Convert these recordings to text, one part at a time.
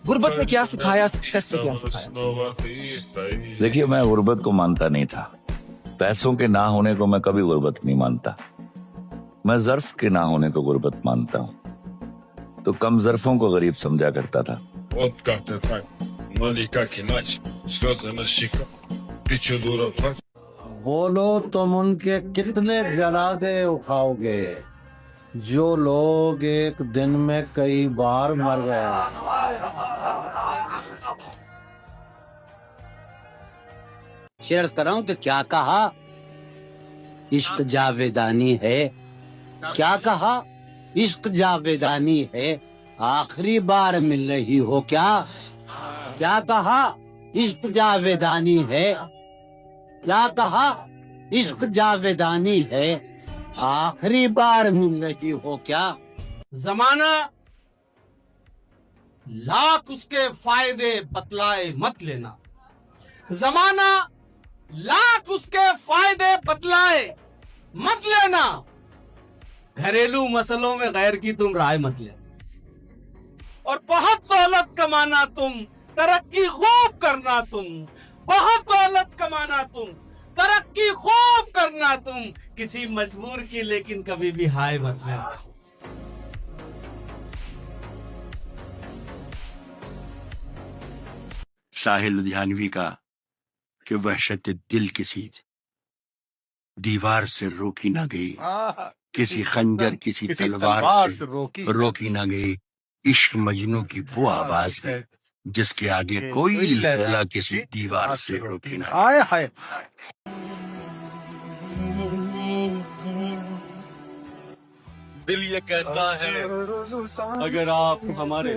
गुर्बत में क्या सिखाया, सक्सेस में क्या सिखाया? देखिए, मैं गुर्बत को मानता नहीं था। पैसों के ना होने को मैं कभी गुर्बत नहीं मानता। मैं ज़र्फ के ना होने को गुर्बत मानता हूँ। तो कम ज़र्फों को गरीब समझा करता था। बोलो तुम उनके कितने जनाजे उठाओगे जो लोग एक दिन में कई बार मर गए। शेर कर रहा हूँ कि क्या कहा, इश्क जावेदानी है। क्या कहा, इश्क जावेदानी है। आखिरी बार मिल रही हो क्या? क्या कहा, इश्क जावेदानी है। क्या कहा, इश्क जावेदानी है। आखिरी बार मिल रही हो क्या? जमाना लाख उसके फायदे बतलाए मत लेना। जमाना लाख उसके फायदे बतलाए मत लेना। घरेलू मसलों में गैर की तुम राय मत लेना। और बहुत दौलत कमाना तुम, तरक्की खूब करना तुम। बहुत दौलत कमाना तुम, तरक्की खूब करना तुम। किसी मजबूर की लेकिन कभी भी हाय मत लेना। साहिल लुधियानवी का कि वहशत दिल किसी दीवार से रोकी ना गई, किसी खंजर किसी तलवार से रोकी ना गई। इश्क मजनू की वो आवाज है जिसके आगे कोई लैला किसी दीवार से रोकी ना। हाय हाय। दिल ये कहता है अगर आप हमारे,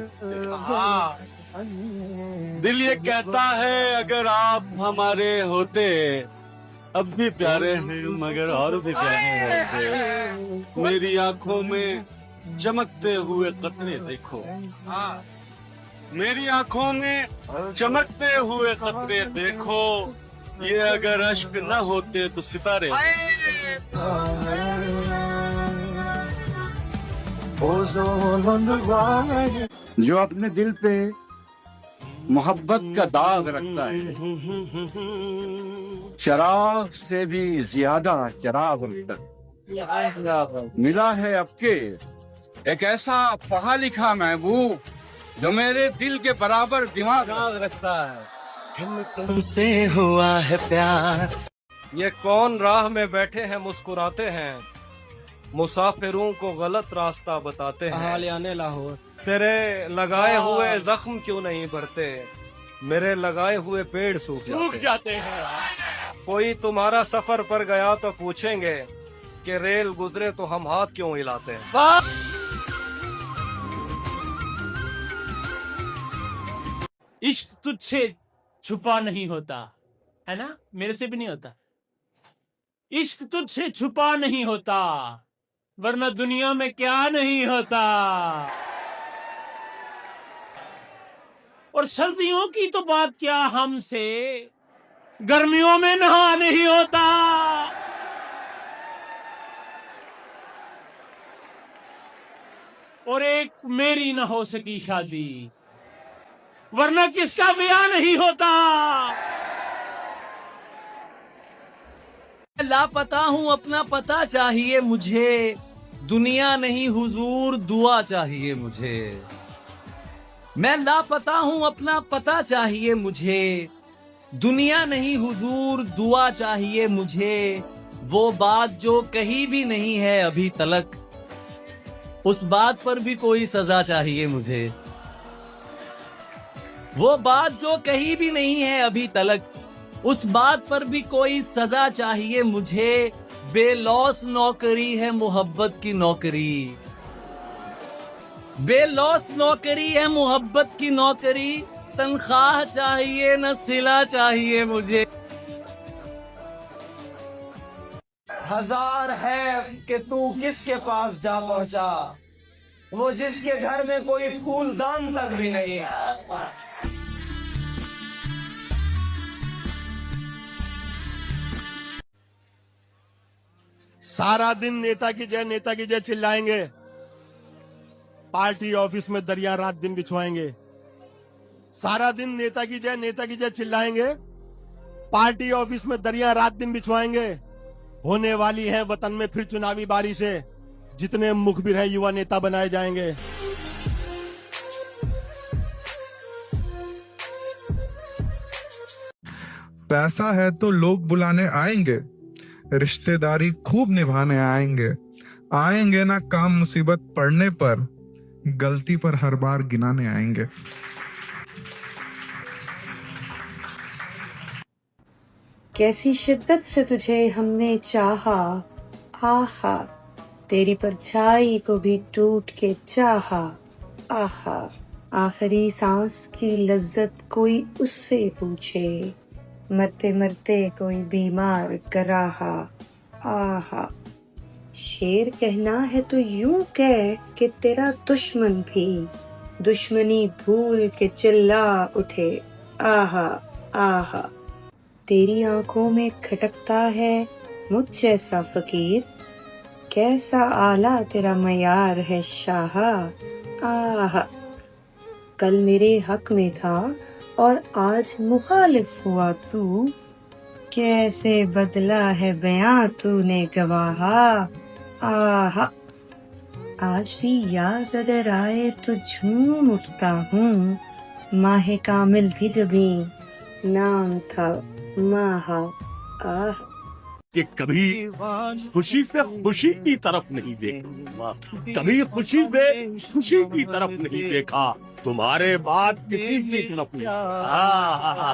दिल ये कहता है अगर आप हमारे होते, अब भी प्यारे हैं मगर और भी प्यारे होते। मेरी आंखों में चमकते हुए कतरे देखो, मेरी आंखों में चमकते हुए कतरे देखो। ये अगर अश्क न होते तो सितारे। जो अपने दिल पे मोहब्बत का दाग रखता है, चराग से भी ज्यादा चराग मिला है आपके। एक ऐसा पढ़ा लिखा महबूब जो मेरे दिल के बराबर दिमाग रखता है। तुमसे हुआ है प्यार। ये कौन राह में बैठे हैं मुस्कुराते हैं, मुसाफिरों को गलत रास्ता बताते हैं। लाहौर तेरे लगाए हुए जख्म क्यों नहीं भरते, मेरे लगाए हुए पेड़ सूख जाते हैं। कोई तुम्हारा सफर पर गया तो पूछेंगे कि रेल गुजरे तो हम हाथ क्यों हिलाते हैं। इश्क तुझसे छुपा नहीं होता, है ना? मेरे से भी नहीं होता। इश्क तुझसे छुपा नहीं होता, वरना दुनिया में क्या नहीं होता। और सर्दियों की तो बात क्या, हमसे गर्मियों में नहा नहीं होता। और एक मेरी न हो सकी शादी, वरना किसका ब्याह नहीं होता। लापता हूँ अपना पता चाहिए मुझे, दुनिया नहीं हुजूर दुआ चाहिए मुझे। मैं लापता हूँ अपना पता चाहिए मुझे, दुनिया नहीं हुजूर दुआ चाहिए मुझे। वो बात जो कही भी नहीं है अभी तलक, उस बात पर भी कोई सजा चाहिए मुझे। वो बात जो कही भी नहीं है अभी तलक, उस बात पर भी कोई सजा चाहिए मुझे। बेलौस नौकरी है मोहब्बत की नौकरी, बेलौस नौकरी है मोहब्बत की नौकरी। तनख्वाह चाहिए न सिला चाहिए मुझे। हजार है कि तू किसके पास जा पहुंचा, वो जिसके घर में कोई फूलदान तक भी नहीं है। सारा दिन नेता की जय चिल्लाएंगे, पार्टी ऑफिस में दरिया रात दिन बिछवाएंगे। सारा दिन नेता की जय चिल्लाएंगे, पार्टी ऑफिस में दरिया रात दिन बिछवाएंगे। होने वाली है वतन में फिर चुनावी बारिशें, जितने मुखबिर है युवा नेता बनाए जाएंगे। पैसा है तो लोग बुलाने आएंगे, रिश्तेदारी खूब निभाने आएंगे। आएंगे ना काम मुसीबत पड़ने पर, गलती पर हर बार गिनाने आएंगे। कैसी शिद्दत से तुझे हमने चाहा, आहा, तेरी परछाई को भी टूट के चाहा, आहा, आखिरी सांस की लज्जत कोई उससे पूछे, मरते मरते कोई बीमार कराहा, आहा। शेर कहना है तो यूं कह कि तेरा दुश्मन भी दुश्मनी भूल के चिल्ला उठे, आहा आहा। तेरी आंखों में खटकता है मुझ जैसा फकीर, कैसा आला तेरा मयार है शाहा, आहा। कल मेरे हक में था और आज मुखालिफ हुआ तू, कैसे बदला है बयां तूने गवाहा, आहा। आज भी याद अगर आए तो झूम उठता हूँ, माहे कामिल भी जबी नाम था माहा, आहा। कि कभी खुशी से खुशी की तरफ नहीं देखा, कभी खुशी से खुशी की तरफ नहीं देखा, तुम्हारे बाद किसी की तरफ नहीं।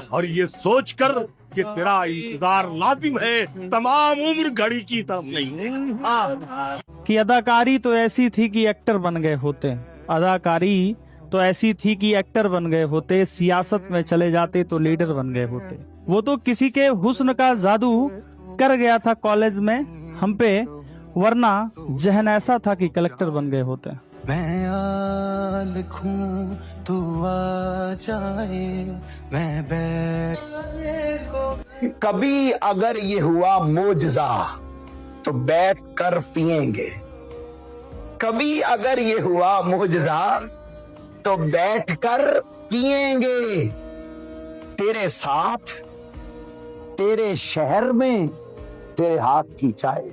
और ये सोचकर कि तेरा इंतजार लाजिम है, तमाम उम्र घड़ी की तरफ नहीं। कि अदाकारी तो ऐसी थी कि एक्टर बन गए होते, अदाकारी तो ऐसी थी कि एक्टर बन गए होते, सियासत में चले जाते तो लीडर बन गए होते। वो तो किसी के हुस्न का जादू कर गया था कॉलेज में हम पे, वरना जहन ऐसा था कि कलेक्टर बन गए होते। मैं आ लिखूं तू आ जाए, मैं बैठ। कभी अगर ये हुआ मोजज़ा तो बैठ कर पिएंगे, कभी अगर ये हुआ मोजज़ा तो बैठ कर पिएंगे। तेरे साथ तेरे शहर में तेरे हाथ की चाय।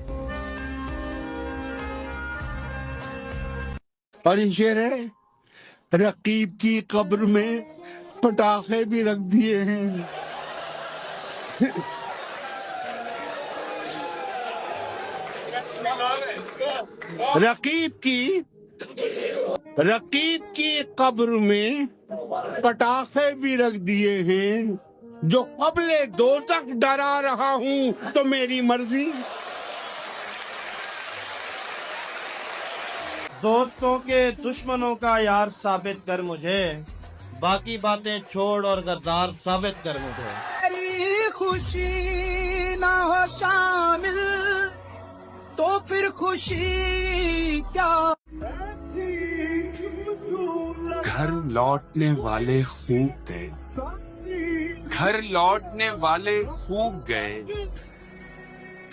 और ये शेर है, रकीब की कब्र में पटाखे भी रख दिए हैं। रकीब की कब्र में पटाखे भी रख दिए हैं, जो कब्ले दो तक डरा रहा हूँ तो मेरी मर्जी। दोस्तों के दुश्मनों का यार साबित कर मुझे, बाकी बातें छोड़ और गद्दार साबित कर मुझे। मेरी खुशी ना हो शामिल तो फिर खुशी क्या। घर लौटने वाले खूब गए, घर लौटने वाले खूब गए,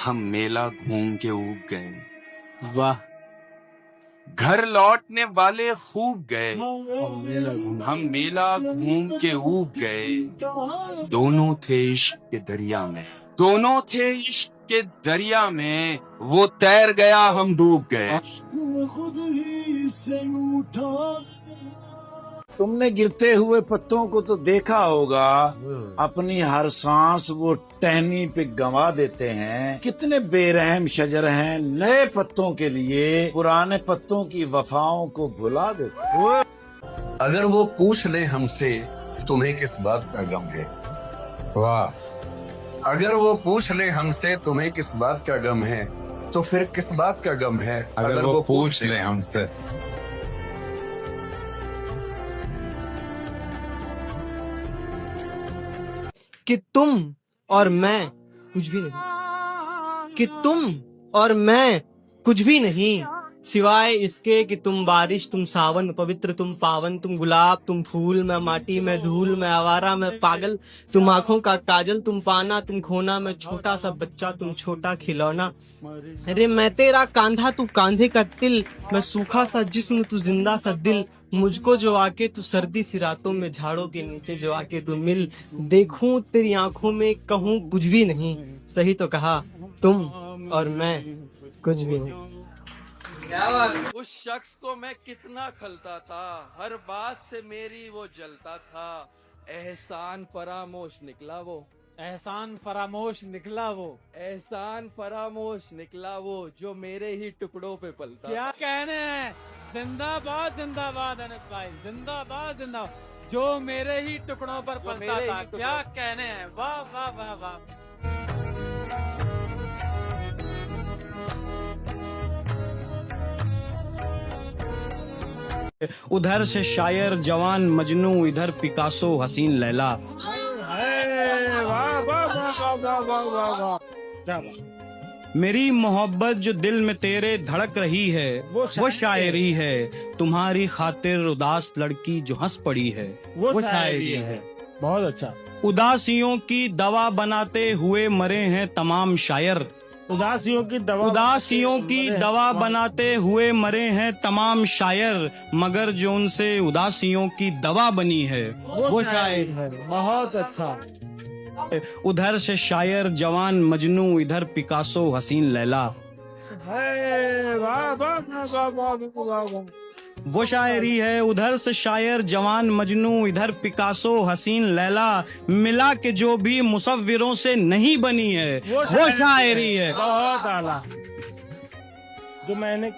हम मेला घूम के ऊब गए। वाह। घर लौटने वाले खूब गए, हम मेला घूम के ऊब गए। दोनों थे इश्क के दरिया में, दोनों थे इश्क के दरिया में, वो तैर गया हम डूब गए। तुमने गिरते हुए पत्तों को तो देखा होगा, अपनी हर सांस वो टहनी पे गंवा देते हैं। कितने बेरहम शजर हैं, नए पत्तों के लिए पुराने पत्तों की वफाओं को भुला देते। अगर वो पूछ ले हमसे तुम्हें किस बात का गम है, वाह। अगर वो पूछ ले हमसे तुम्हें किस बात का गम है, तो फिर किस बात का गम है अगर वो पूछ ले हमसे। कि तुम और मैं कुछ भी नहीं, कि तुम और मैं कुछ भी नहीं, सिवाय इसके कि तुम बारिश, तुम सावन, पवित्र तुम पावन, तुम गुलाब, तुम फूल, मैं माटी, मैं धूल, मैं आवारा, मैं पागल, तुम आंखों का काजल, तुम पाना, तुम खोना, मैं छोटा सा बच्चा, तुम छोटा खिलौना। अरे मैं तेरा कांधा, तू कांधे का तिल, मैं सूखा सा जिस्म, तू जिंदा सा दिल, मुझको जो आके तू सर्दी सी रातों में झाड़ों के नीचे जो आके तू मिल, देखूं तेरी आंखों में कहूं कुछ भी नहीं, सही तो कहा तुम और मैं कुछ भी नहीं। उस शख्स को मैं कितना खलता था, हर बात से मेरी वो जलता था, एहसान फरामोश निकला वो, एहसान फरामोश निकला वो, एहसान फरामोश निकला वो, जो मेरे ही टुकड़ों पे पलता। क्या कहने हैं, जिंदाबाद जिंदाबाद अनंत भाई, जिंदाबाद जिंदाबाद, जो मेरे ही टुकड़ों पर पलता था, क्या कहने हैं, वाह वाह वाह वाह। उधर से शायर जवान मजनू, इधर पिकासो हसीन लैला। मेरी मोहब्बत जो दिल में तेरे धड़क रही है, वो शायरी है। तुम्हारी खातिर उदास लड़की जो हंस पड़ी है, वो शायरी है। बहुत अच्छा। उदासियों की दवा बनाते हुए मरे हैं तमाम शायर। उदासियों की दवा बनाते हुए मरे हैं तमाम शायर, मगर जो उनसे उदासियों की दवा बनी है, वो शायर है। बहुत अच्छा। उधर से शायर जवान मजनू, इधर पिकासो हसीन लैला। वो शायरी है। उधर से शायर जवान मजनू, इधर पिकासो हसीन लैला, मिला के जो भी मुसव्विरों से नहीं बनी है, वो शायरी है। बहुत आला। जो मैंने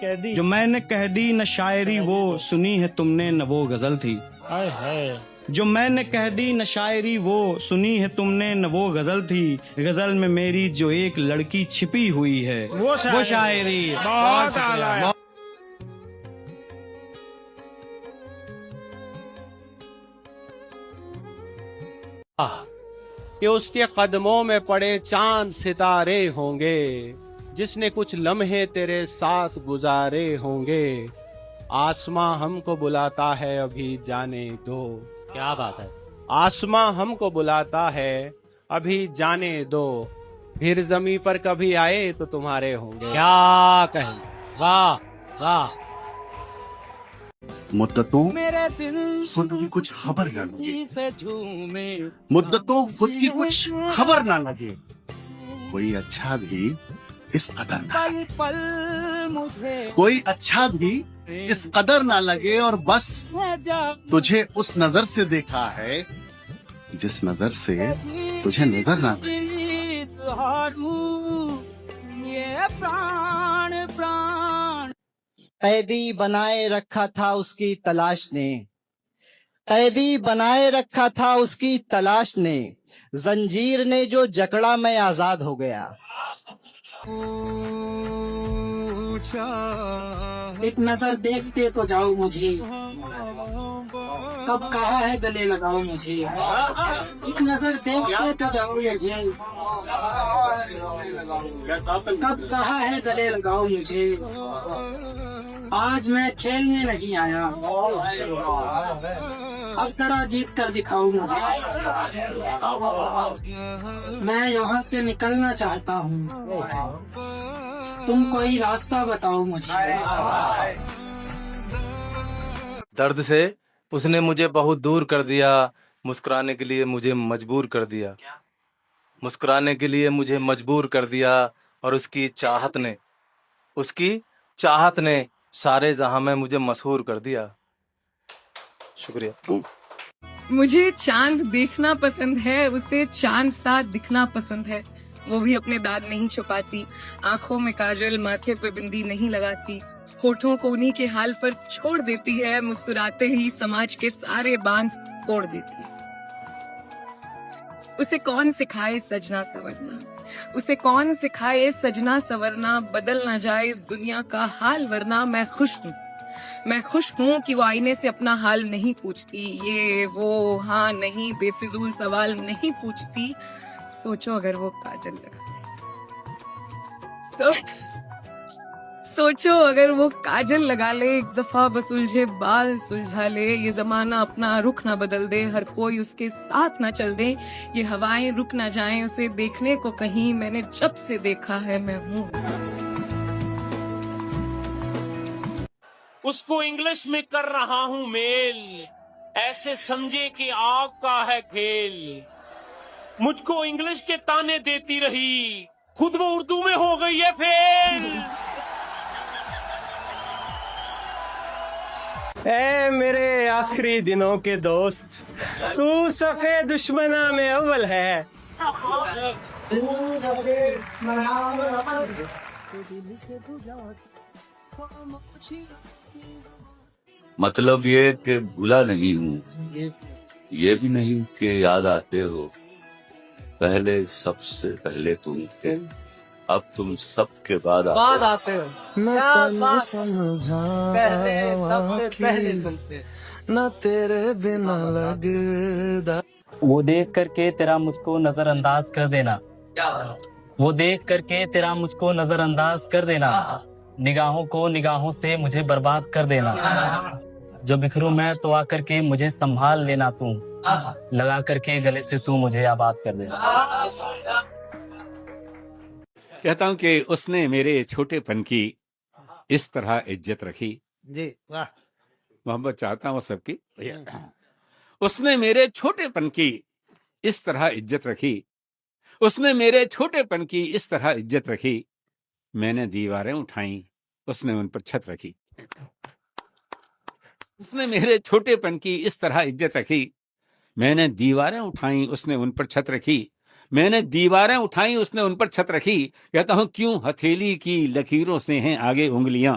कह दी न शायरी वो सुनी है तुमने, न वो गजल थी। जो मैंने कह दी न शायरी वो सुनी है तुमने, न वो गजल थी। गजल में मेरी जो एक लड़की छिपी हुई है, वो शायरी है। बहुत आला। कि उसके कदमों में पड़े चांद सितारे होंगे, जिसने कुछ लम्हे तेरे साथ गुजारे होंगे। आसमां हमको बुलाता है अभी जाने दो। क्या बात है। आसमां हमको बुलाता है अभी जाने दो, फिर जमी पर कभी आए तो तुम्हारे होंगे। क्या कहें, वाह वाह। मुद्दतों खुद की कुछ खबर न लगे, मुद्दतों खुद की कुछ खबर ना लगे, कोई अच्छा भी इस कदर ना लगे, कोई अच्छा भी इस कदर ना लगे, और बस तुझे उस नजर से देखा है जिस नजर से तुझे नजर ना लगे। कैदी बनाए रखा था उसकी तलाश ने, कैदी बनाए रखा था उसकी तलाश ने, जंजीर ने जो जकड़ा मैं आजाद हो गया। एक नजर देखते तो जाओ मुझे, कब कहा है गले लगाओ मुझे। एक नजर देखते तो जाओ मुझे, कब कहा है गले लगाओ मुझे। आज मैं खेलने नहीं आया, अब जरा जीत कर दिखाओ मुझे। मैं यहाँ से निकलना चाहता हूँ, तुम कोई रास्ता बताओ मुझे। दर्द से उसने मुझे बहुत दूर कर दिया, मुस्कुराने के लिए मुझे मजबूर कर दिया, मुस्कुराने के लिए मुझे मजबूर कर दिया। और उसकी चाहत ने सारे जहां में मुझे मशहूर कर दिया। शुक्रिया। मुझे चांद देखना पसंद है, उसे चांद सा दिखना पसंद है। वो भी अपने दाग नहीं छुपाती, आंखों में काजल, माथे पे बिंदी नहीं लगाती, होठों को उन्हीं के हाल पर छोड़ देती है, मुस्कुराते ही समाज के सारे बांध तोड़ देती है। उसे कौन सिखाए सजना संवरना, उसे कौन सिखाए सजना संवरना, बदल ना जाए इस दुनिया का हाल वरना। मैं खुश हूँ कि वो आईने से अपना हाल नहीं पूछती, ये वो हाँ नहीं बेफिजूल सवाल नहीं पूछती। सोचो अगर वो काजल लगा सोचो अगर वो काजल लगा ले एक दफा, बस उलझे बाल सुलझा ले, ये जमाना अपना रुख ना बदल दे, हर कोई उसके साथ ना चल दे, ये हवाएं रुक ना जाएं उसे देखने को कहीं, मैंने जब से देखा है मैं हूँ। उसको इंग्लिश में कर रहा हूँ मेल, ऐसे समझे कि आग का है खेल। मुझको इंग्लिश के ताने देती रही, खुद वो उर्दू में हो गई है फेल। ए मेरे आखिरी दिनों के दोस्त, तू सफे दुश्मना में अव्वल है। मतलब ये कि भूला नहीं हूँ, ये भी नहीं कि याद आते हो। पहले सबसे पहले तुम थे, अब तुम सबके बाद आते हो। मैं तन्ने समझा ना तेरे बिना लगदा। वो देख करके तेरा मुझको नजरअंदाज कर देना, वो देख करके तेरा मुझको नजरअंदाज कर देना, निगाहों को निगाहों से मुझे बर्बाद कर देना। जो बिखरूं मैं तो आकर के मुझे संभाल लेना तू, लगा करके गले से तू मुझे आबाद कर देना। कहता हूँ कि उसने मेरे छोटेपन की इस तरह इज्जत रखी। जी वाह, मोहब्बत चाहता हूँ सबकी। उसने मेरे छोटेपन की इस तरह इज्जत रखी, उसने मेरे छोटेपन की इस तरह इज्जत रखी, मैंने दीवारें उठाई, उसने उन पर छत रखी। उसने मेरे छोटेपन की इस तरह इज्जत रखी, मैंने दीवारें उठाई, उसने उन पर छत रखी, मैंने दीवारें उठाई, उसने उन पर छत रखी। कहता हूं क्यों हथेली की लकीरों से हैं आगे उंगलियां,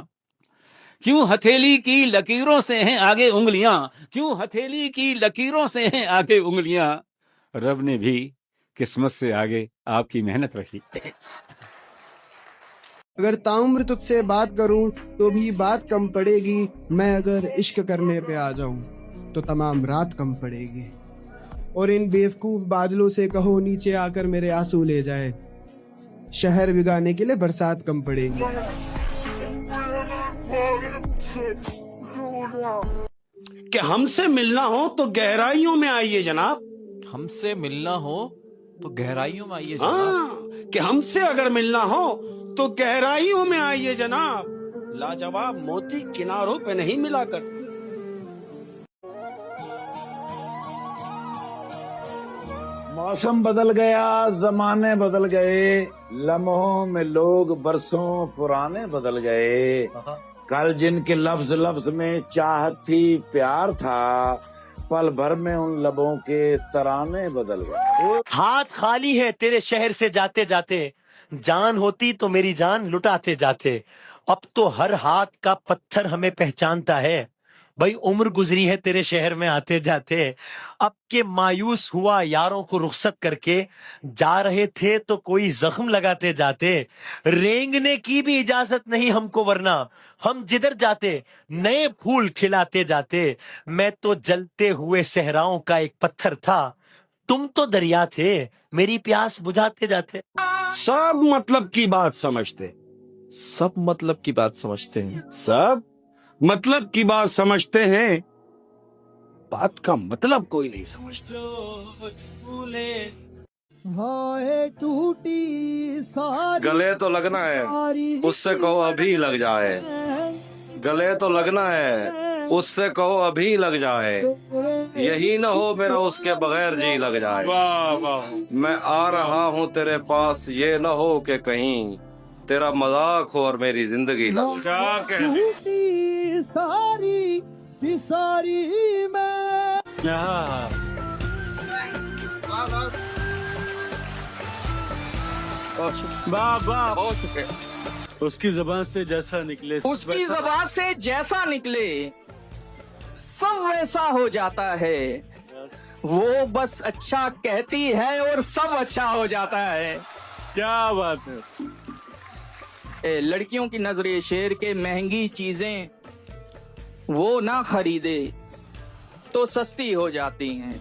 क्यों हथेली की लकीरों से हैं आगे उंगलियां, क्यों हथेली की लकीरों से हैं आगे उंगलियां, रब ने भी किस्मत से आगे आपकी मेहनत रखी। अगर ताउम्र तुझसे बात करूं तो भी बात कम पड़ेगी, मैं अगर इश्क करने पे आ जाऊं तो तमाम रात कम पड़ेगी। और इन बेवकूफ बादलों से कहो नीचे आकर मेरे आंसू ले जाए, शहर भिगाने के लिए बरसात कम पड़ेगी। कि हमसे मिलना हो तो गहराइयों में आइए जनाब, हमसे मिलना हो तो गहराइयों में आइए हाँ, जनाब। कि हमसे अगर मिलना हो तो गहराइयों में आइए जनाब, लाजवाब मोती किनारों पे नहीं मिला कर। मौसम बदल गया, जमाने बदल गए, लम्हों में लोग बरसों पुराने बदल गए। कल जिनके लफ्ज लफ्ज में चाहत थी, प्यार था, पल भर में उन लबों के तराने बदल गए। हाथ खाली है तेरे शहर से जाते जाते, जान होती तो मेरी जान लुटाते जाते। अब तो हर हाथ का पत्थर हमें पहचानता है, भाई उम्र गुजरी है तेरे शहर में आते जाते। अब के मायूस हुआ यारों को रुखसत करके, जा रहे थे तो कोई जख्म लगाते जाते। रेंगने की भी इजाजत नहीं हमको, वरना हम जिधर जाते नए फूल खिलाते जाते। मैं तो जलते हुए सहराओं का एक पत्थर था, तुम तो दरिया थे, मेरी प्यास बुझाते जाते। सब मतलब की बात समझते, सब मतलब की बात समझते हैं, सब मतलब की बात समझते हैं, बात का मतलब कोई नहीं समझता। टूटी सारी गले तो लगना है, उससे कहो अभी लग जाए, गले तो लगना है, उससे कहो अभी लग जाए, यही ना हो मेरा उसके बगैर जी लग जाए। वाह वाह, मैं आ रहा हूँ तेरे पास, ये ना हो कि कहीं तेरा मजाक हो और मेरी जिंदगी लग क्या कहते सारी सारी मैं। वाह वाह, बहुत शुक्रिया। उसकी जबान से जैसा निकले, उसकी जबान से जैसा निकले सब वैसा हो जाता है। वो बस अच्छा कहती है और सब अच्छा हो जाता है। क्या बात है। लड़कियों की नजरे शेर के महंगी चीजें वो ना खरीदे तो सस्ती हो जाती हैं।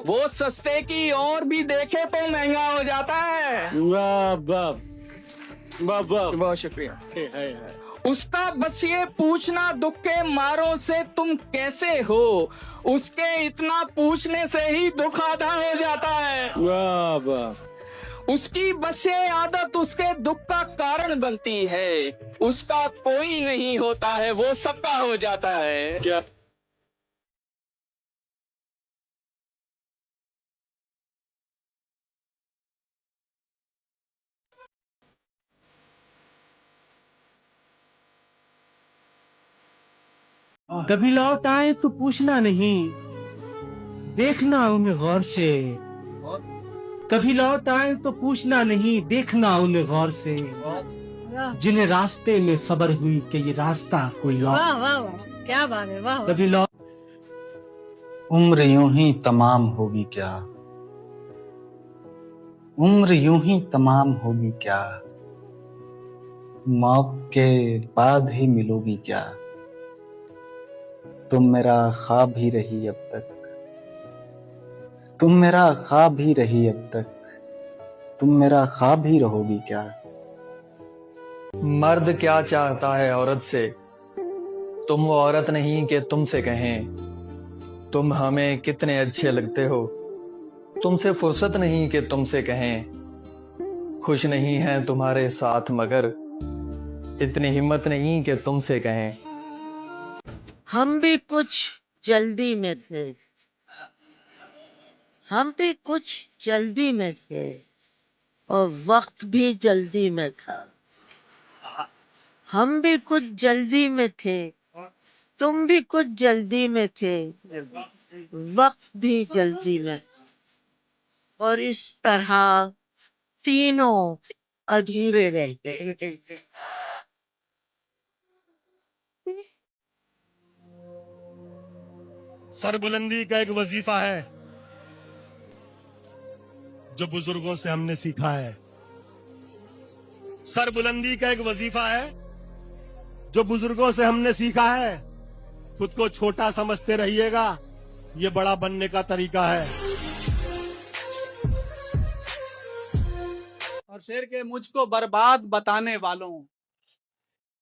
वो सस्ते की और भी देखे तो महंगा हो जाता है। वाह वाह, बहुत शुक्रिया। उसका बस ये पूछना दुख के मारों से तुम कैसे हो, उसके इतना पूछने से ही दुख आधा हो जाता है। वाह वाह। उसकी बस ये आदत उसके दुख का कारण बनती है, उसका कोई नहीं होता है, वो सबका हो जाता है। क्या कभी लौट आए तो पूछना नहीं, देखना उन्हें गौर से। कभी लौट आए तो पूछना नहीं, देखना उन्हें गौर से। जिन्हें रास्ते में खबर हुई कि ये रास्ता कोई और। वाह वाह वाह, क्या बात है, वाह। कभी लौट उम्र यूं ही तमाम होगी क्या, उम्र यूं ही तमाम होगी क्या, मौत के बाद ही मिलोगी क्या, तुम मेरा ख्वाब ही रही अब तक, तुम मेरा ख्वाब ही रही अब तक, तुम मेरा ख्वाब ही रहोगी क्या। मर्द क्या चाहता है औरत से, तुम वो औरत नहीं कि तुमसे कहें तुम हमें कितने अच्छे लगते हो, तुमसे फुर्सत नहीं कि तुमसे कहें खुश नहीं हैं तुम्हारे साथ, मगर इतनी हिम्मत नहीं कि तुमसे कहें। हम भी कुछ जल्दी में थे, हम भी कुछ जल्दी में थे और वक्त भी जल्दी में था। हम भी कुछ जल्दी में थे, तुम भी कुछ जल्दी में थे, वक्त भी जल्दी में, और इस तरह तीनों अधूरे रह गए। सरबुलंदी का एक वजीफा है जो बुजुर्गों से हमने सीखा है। सरबुलंदी का एक वजीफा है जो बुजुर्गों से हमने सीखा है। खुद को छोटा समझते रहिएगा, ये बड़ा बनने का तरीका है। और शेर के मुझको बर्बाद बताने वालों,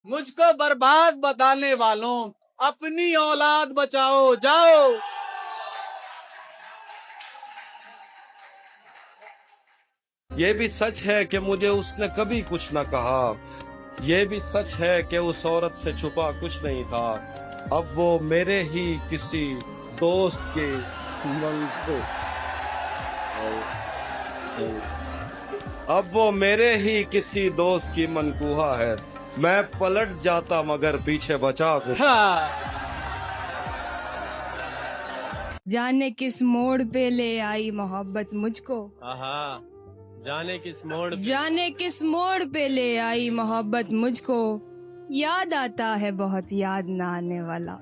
मुझको बर्बाद बताने वालों, अपनी औलाद बचाओ जाओ। ये भी सच है कि मुझे उसने कभी कुछ न कहा, ये भी सच है कि उस औरत से छुपा कुछ नहीं था। अब वो मेरे ही किसी दोस्त के मन को, अब वो मेरे ही किसी दोस्त की मनकूहा है। मैं पलट जाता मगर पीछे बचा कुछ। जाने किस मोड़ पे ले आई मोहब्बत मुझको, जाने किस मोड़, जाने किस मोड़ पे ले आई मोहब्बत मुझको, याद आता है बहुत याद ना आने वाला।